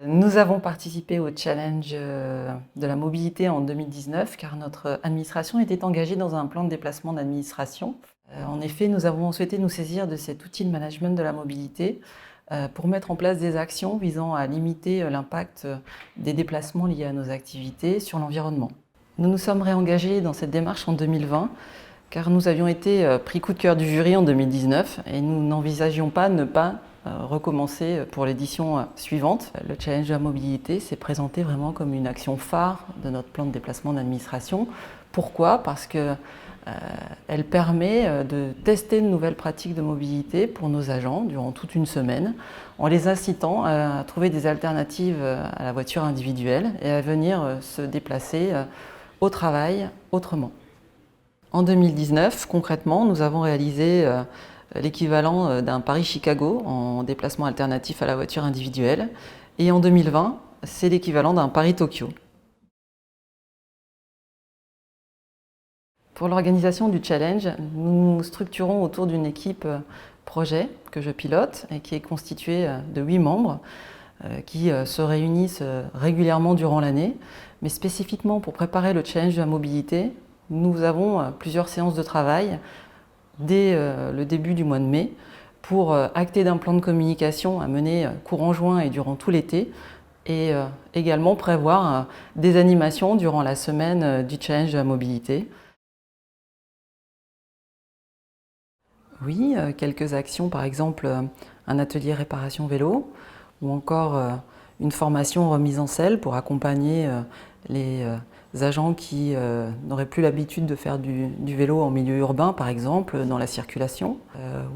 Nous avons participé au challenge de la mobilité en 2019 car notre administration était engagée dans un plan de déplacement d'administration. En effet, nous avons souhaité nous saisir de cet outil de management de la mobilité pour mettre en place des actions visant à limiter l'impact des déplacements liés à nos activités sur l'environnement. Nous nous sommes réengagés dans cette démarche en 2020 car nous avions été pris coup de cœur du jury en 2019 et nous n'envisagions pas de ne pas recommencer pour l'édition suivante. Le challenge de la mobilité s'est présenté vraiment comme une action phare de notre plan de déplacement d'administration. Pourquoi? Parce qu'elle permet de tester de nouvelles pratiques de mobilité pour nos agents durant toute une semaine, en les incitant à trouver des alternatives à la voiture individuelle et à venir se déplacer au travail autrement. En 2019, concrètement, nous avons réalisé l'équivalent d'un Paris-Chicago en déplacement alternatif à la voiture individuelle. Et en 2020, c'est l'équivalent d'un Paris-Tokyo. Pour l'organisation du challenge, nous nous structurons autour d'une équipe projet que je pilote et qui est constituée de 8 membres qui se réunissent régulièrement durant l'année. Mais spécifiquement pour préparer le challenge de la mobilité, nous avons plusieurs séances de travail dès le début du mois de mai pour acter d'un plan de communication à mener courant juin et durant tout l'été et également prévoir des animations durant la semaine du challenge de la mobilité. Oui, quelques actions, par exemple un atelier réparation vélo ou encore une formation remise en selle pour accompagner les agents qui n'auraient plus l'habitude de faire du vélo en milieu urbain, par exemple, dans la circulation,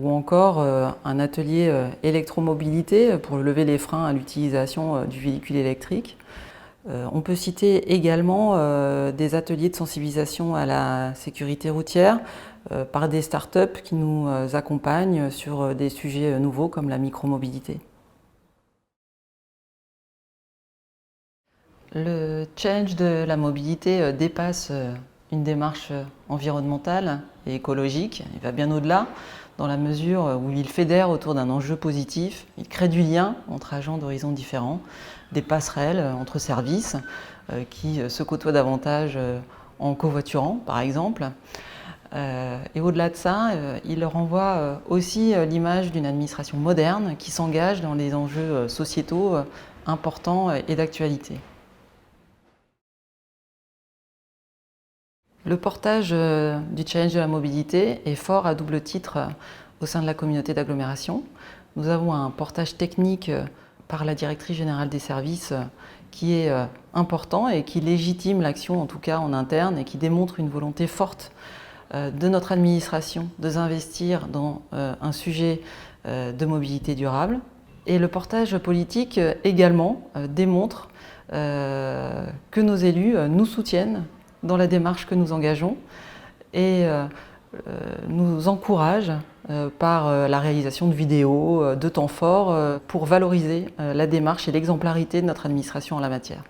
ou encore un atelier électromobilité pour lever les freins à l'utilisation du véhicule électrique. On peut citer également des ateliers de sensibilisation à la sécurité routière par des startups qui nous accompagnent sur des sujets nouveaux comme la micromobilité. Le challenge de la mobilité dépasse une démarche environnementale et écologique. Il va bien au-delà, dans la mesure où il fédère autour d'un enjeu positif. Il crée du lien entre agents d'horizons différents, des passerelles entre services qui se côtoient davantage en covoiturant, par exemple. Et au-delà de ça, il renvoie aussi l'image d'une administration moderne qui s'engage dans des enjeux sociétaux importants et d'actualité. Le portage du challenge de la mobilité est fort à double titre au sein de la communauté d'agglomération. Nous avons un portage technique par la directrice générale des services qui est important et qui légitime l'action, en tout cas en interne, et qui démontre une volonté forte de notre administration de s'investir dans un sujet de mobilité durable. Et le portage politique également démontre que nos élus nous soutiennent dans la démarche que nous engageons et nous encouragent par la réalisation de vidéos, de temps forts pour valoriser la démarche et l'exemplarité de notre administration en la matière.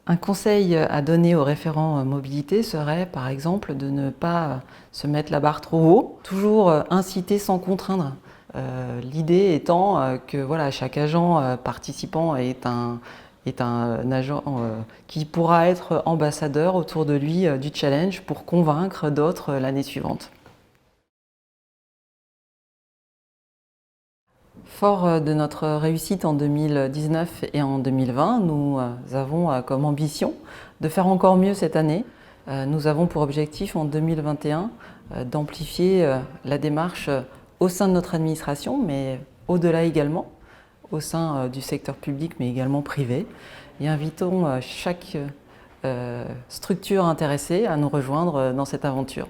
Un conseil à donner aux référents mobilité serait par exemple de ne pas se mettre la barre trop haut, toujours inciter sans contraindre. L'idée étant que voilà, chaque agent participant est un agent qui pourra être ambassadeur autour de lui du challenge pour convaincre d'autres l'année suivante. Fort de notre réussite en 2019 et en 2020, nous avons comme ambition de faire encore mieux cette année. Nous avons pour objectif en 2021 d'amplifier la démarche au sein de notre administration, mais au-delà également, au sein du secteur public, mais également privé. Et invitons chaque structure intéressée à nous rejoindre dans cette aventure.